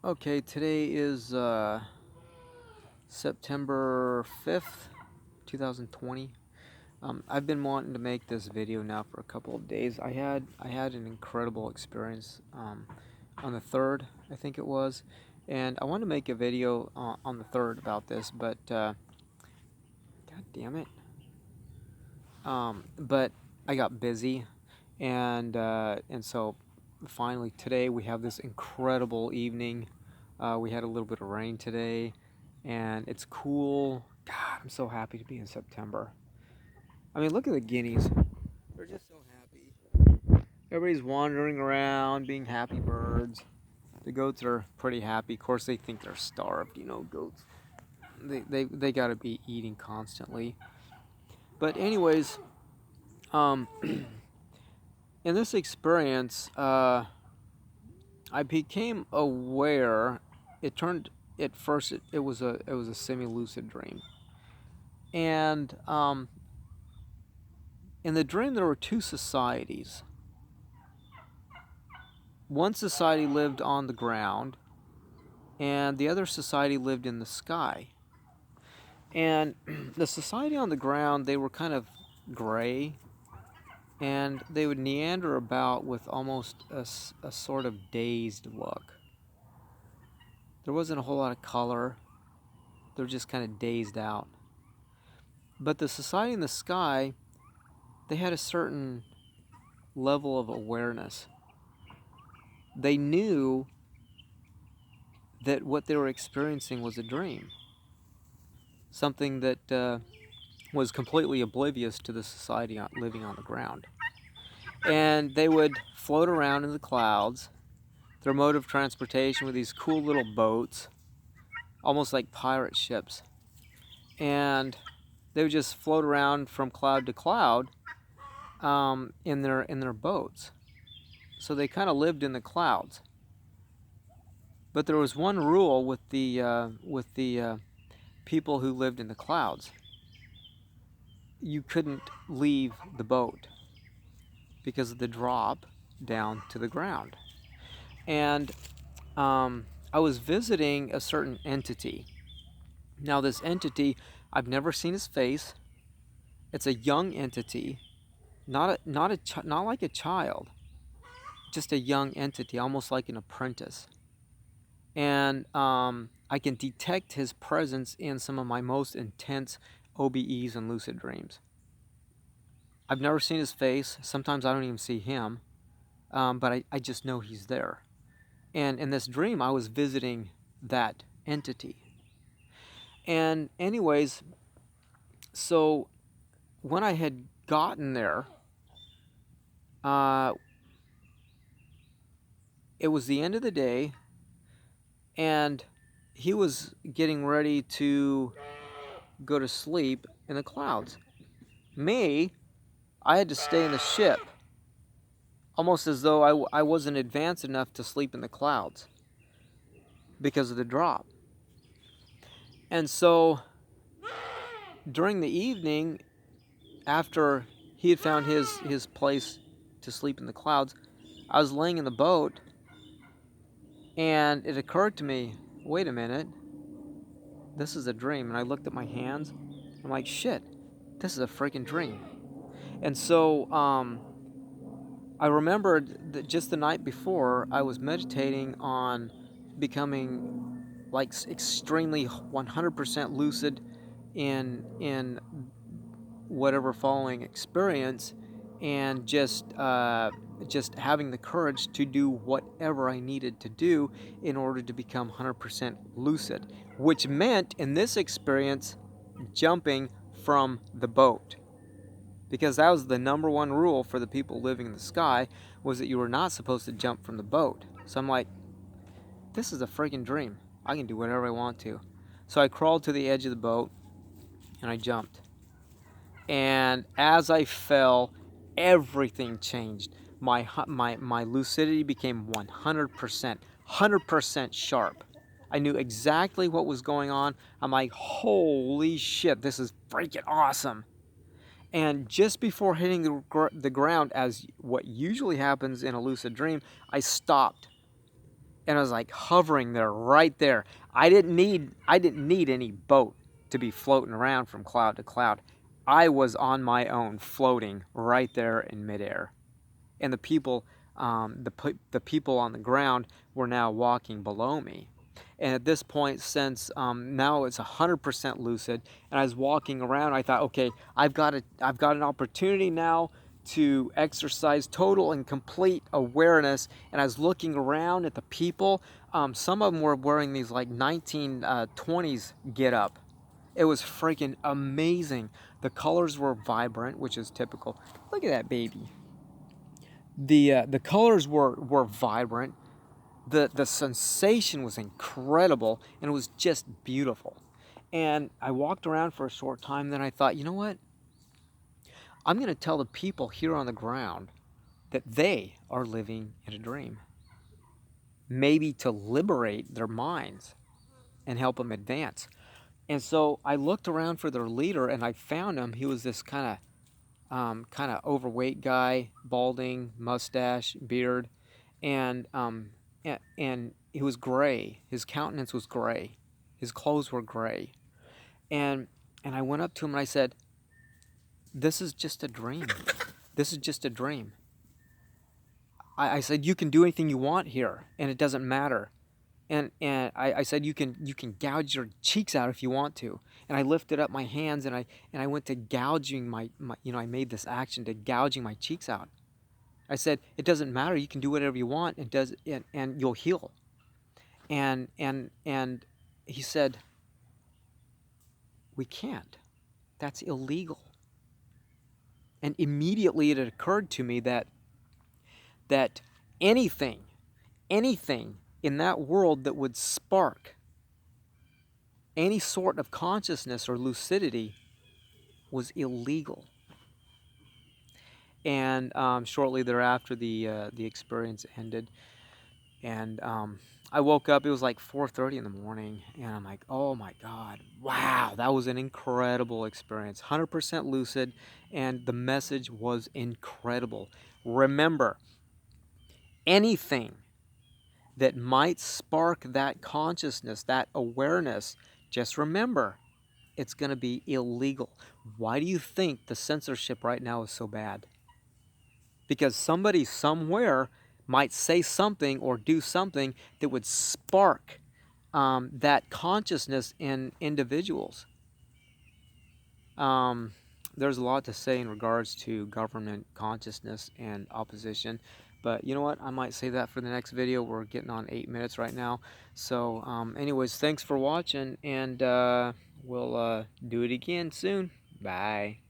Okay, today is September 5th, 2020. I've been wanting to make this video now for a couple of days. I had an incredible experience on the 3rd, I think it was, and I want to make a video on the 3rd about this, but god damn it. But I got busy, and so finally today we have this incredible evening. We had a little bit of rain today, and it's cool. God, I'm so happy to be in September. I mean, look at the guineas. They're just so happy. Everybody's wandering around, being happy birds. The goats are pretty happy. Of course, they think they're starved. You know, goats. They got to be eating constantly. But anyways, um, in this experience, I became aware. It turned at first it was a semi-lucid dream, and in the dream there were two societies. One society lived on the ground, and the other society lived in the sky. And the society on the ground, they were kind of gray, and they would meander about with almost a sort of dazed look. There wasn't a whole lot of color. They were just kind of dazed out. But the society in the sky, they had a certain level of awareness. They knew that what they were experiencing was a dream, something that was completely oblivious to the society living on the ground. And they would float around in the clouds. Their mode of transportation were these cool little boats, almost like pirate ships. And they would just float around from cloud to cloud in their boats. So they kind of lived in the clouds. But there was one rule with the people who lived in the clouds. You couldn't leave the boat because of the drop down to the ground. And I was visiting a certain entity. Now this entity, I've never seen his face. It's a young entity, not like a child, just a young entity, almost like an apprentice. And I can detect his presence in some of my most intense OBEs and lucid dreams. I've never seen his face. Sometimes I don't even see him, but I just know he's there. And in this dream, I was visiting that entity. And anyways, so when I had gotten there, it was the end of the day, and he was getting ready to go to sleep in the clouds. Me, I had to stay in the ship, almost as though I wasn't advanced enough to sleep in the clouds because of the drop. And so during the evening, after he had found his place to sleep in the clouds, I was laying in the boat, and it occurred to me, wait a minute, this is a dream. And I looked at my hands. I'm like, shit, this is a freaking dream. And so I remembered that just the night before, I was meditating on becoming like extremely 100% lucid in whatever following experience, and just having the courage to do whatever I needed to do in order to become 100% lucid, which meant in this experience jumping from the boat, because that was the number one rule for the people living in the sky, was that you were not supposed to jump from the boat. So I'm like, this is a freaking dream. I can do whatever I want to. So I crawled to the edge of the boat and I jumped. And as I fell, everything changed. My lucidity became 100% sharp. I knew exactly what was going on. I'm like, holy shit, this is freaking awesome. And just before hitting the ground, as what usually happens in a lucid dream, I stopped. and I was like hovering there, right there. I didn't need any boat to be floating around from cloud to cloud. I was on my own, floating right there in midair, and the people on the ground were now walking below me. And at this point, since now it's 100% lucid, and I was walking around, I thought, okay, I've got an opportunity now to exercise total and complete awareness. And I was looking around at the people. Some of them were wearing these like 1920s get up. It was freaking amazing. The colors were vibrant, which is typical. Look at that baby. The colors were vibrant. The sensation was incredible, and it was just beautiful. And I walked around for a short time, then I thought, you know what? I'm going to tell the people here on the ground that they are living in a dream. Maybe to liberate their minds and help them advance. And so I looked around for their leader, and I found him. He was this kind of overweight guy, balding, mustache, beard, and and he was gray. His countenance was gray. His clothes were gray. And I went up to him and I said, "This is just a dream. This is just a dream." I said, "You can do anything you want here, and it doesn't matter." And I said, you can gouge your cheeks out if you want to. And I lifted up my hands, and I went to gouging my I made this action to gouging my cheeks out. I said, it doesn't matter. You can do whatever you want. And you'll heal. And he said, we can't. That's illegal. And immediately it occurred to me that anything in that world that would spark any sort of consciousness or lucidity was illegal. And shortly thereafter, the experience ended, and I woke up. It was like 4:30 in the morning, and I'm like, "Oh my God! Wow, that was an incredible experience. 100% lucid, and the message was incredible." Remember, anything that might spark that consciousness, that awareness, just remember, it's going to be illegal. Why do you think the censorship right now is so bad? Because somebody somewhere might say something or do something that would spark that consciousness in individuals. There's a lot to say in regards to government consciousness and opposition, but you know what? I might say that for the next video. We're getting on 8 minutes right now. So anyways, thanks for watching, and we'll do it again soon. Bye.